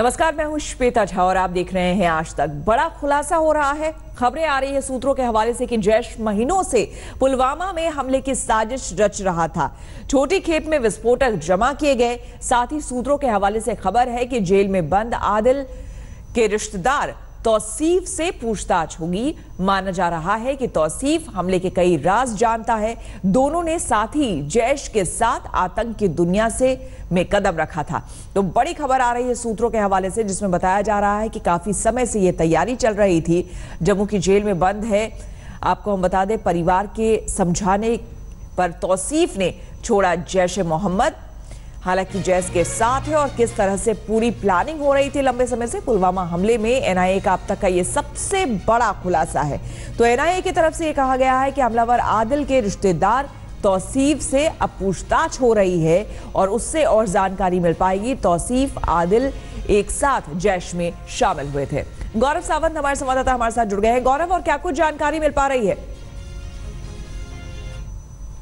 नमस्कार, मैं हूं श्वेता झा और आप देख रहे हैं आज तक। बड़ा खुलासा हो रहा है। खबरें आ रही है सूत्रों के हवाले से कि जैश महीनों से पुलवामा में हमले की साजिश रच रहा था। छोटी खेप में विस्फोटक जमा किए गए। साथ ही सूत्रों के हवाले से खबर है कि जेल में बंद आदिल के रिश्तेदार तौसीफ से पूछताछ होगी। माना जा रहा है कि तौसीफ हमले के कई राज जानता है। दोनों ने साथ ही जैश के साथ आतंक की दुनिया से में कदम रखा था। तो बड़ी खबर आ रही है सूत्रों के हवाले से, जिसमें बताया जा रहा है कि काफी समय से यह तैयारी चल रही थी। जम्मू की जेल में बंद है। आपको हम बता दें, परिवार के समझाने पर तौसीफ ने छोड़ा जैश-ए-मोहम्मद। हालांकि जैश के साथ है और किस तरह से पूरी प्लानिंग हो रही थी लंबे समय से। पुलवामा हमले में एनआईए का अब तक का ये सबसे बड़ा खुलासा है। तो एनआईए की तरफ से यह कहा गया है कि हमलावर आदिल के रिश्तेदार तौसीफ से अब पूछताछ हो रही है और उससे और जानकारी मिल पाएगी। तौसीफ आदिल एक साथ जैश में शामिल हुए थे। गौरव सावंत हमारे संवाददाता हमारे साथ जुड़ गए हैं। गौरव, और क्या कुछ जानकारी मिल पा रही है?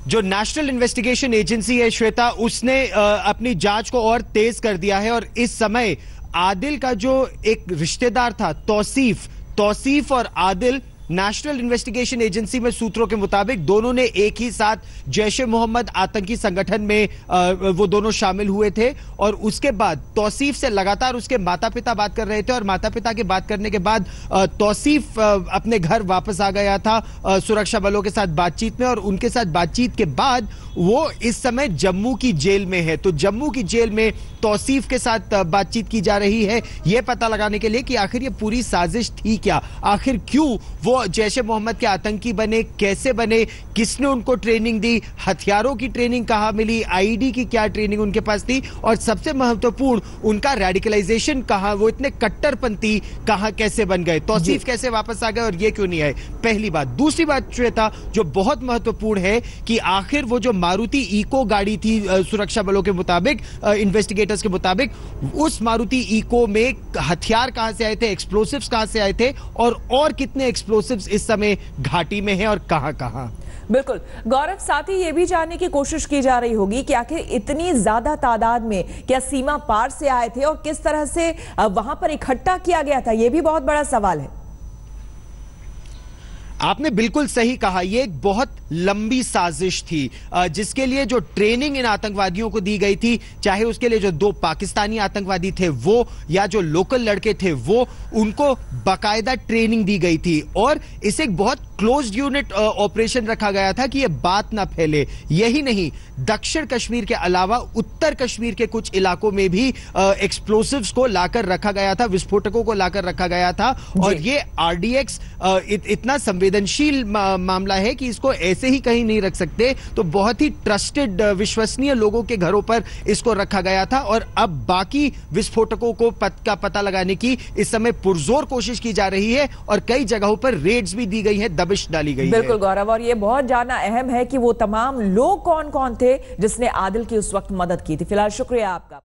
जो नेशनल इन्वेस्टिगेशन एजेंसी है श्वेता, उसने अपनी जांच को और तेज कर दिया है और इस समय आदिल का जो एक रिश्तेदार था तौसीफ और आदिल, नेशनल इन्वेस्टिगेशन एजेंसी में सूत्रों के मुताबिक दोनों ने एक ही साथ जैश-ए-मोहम्मद आतंकी संगठन में वो दोनों शामिल हुए थे। और उसके बाद तौसीफ से लगातार उसके माता पिता बात कर रहे थे और माता पिता की बात करने के बाद तौसीफ अपने घर वापस आ गया था सुरक्षा बलों के साथ बातचीत में। और उनके साथ बातचीत के बाद वो इस समय जम्मू की जेल में है। तो जम्मू की जेल में तौसीफ के साथ बातचीत की जा रही है, यह पता लगाने के लिए कि आखिर ये पूरी साजिश थी क्या, आखिर क्यों वो जैश-ए-मोहम्मद के आतंकी बने, कैसे बने, किसने उनको ट्रेनिंग दी, हथियारों की ट्रेनिंग कहां मिली, आईडी की क्या ट्रेनिंग उनके पास थी, और सबसे महत्वपूर्ण उनका रेडिकलाइजेशन कहां, वो इतने कट्टरपंथी कहां कैसे बन गए, तौसीफ कैसे वापस आ गए और ये क्यों नहीं आए। पहली बात। दूसरी बात श्वेता, जो बहुत महत्वपूर्ण है कि आखिर वो जो मारुति इको गाड़ी थी सुरक्षा बलों के मुताबिक, इन्वेस्टिगेटर्स के मुताबिक, उस मारुति इको में हथियार कहां से आए थे, एक्सप्लोसिव्स कहां से आए थे और कितने एक्सप्लोसिव्स इस समय घाटी में है और कहां-कहां। बिल्कुल गौरव, साथ ही ये भी जानने की कोशिश की जा रही होगी कि आखिर इतनी ज्यादा तादाद में क्या सीमा पार से आए थे और किस तरह से वहां पर इकट्ठा किया गया था। यह भी बहुत बड़ा सवाल है। आपने बिल्कुल सही कहा, यह एक बहुत लंबी साजिश थी जिसके लिए जो ट्रेनिंग इन आतंकवादियों को दी गई थी, चाहे उसके लिए जो 2 पाकिस्तानी आतंकवादी थे वो या जो लोकल लड़के थे वो, उनको बाकायदा ट्रेनिंग दी गई थी। और इसे एक बहुत क्लोज्ड यूनिट ऑपरेशन रखा गया था कि यह बात ना फैले। यही नहीं, दक्षिण कश्मीर के अलावा उत्तर कश्मीर के कुछ इलाकों में भी एक्सप्लोसिव्स को लाकर रखा गया था, विस्फोटकों को लाकर रखा गया था। और ये आरडीएक्स इतना संवेदनशील मामला है कि इसको ऐसे ही कहीं नहीं रख सकते। तो बहुत ही ट्रस्टेड, विश्वसनीय लोगों के घरों पर इसको रखा गया था। और अब बाकी विस्फोटकों को का पता लगाने की इस समय पुरजोर कोशिश की जा रही है और कई जगहों पर रेड्स भी दी गई है, दबिश डाली गई है। बिल्कुल गौरव, और ये बहुत जानना अहम है कि वो तमाम लोग कौन कौन थे जिसने आदिल की उस वक्त मदद की थी। फिलहाल शुक्रिया आपका।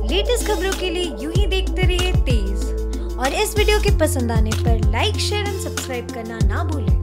लेटेस्ट खबरों के लिए यूं ही देखते रहिए तेज, और इस वीडियो के पसंद आने पर लाइक, शेयर एंड सब्सक्राइब करना ना भूलें।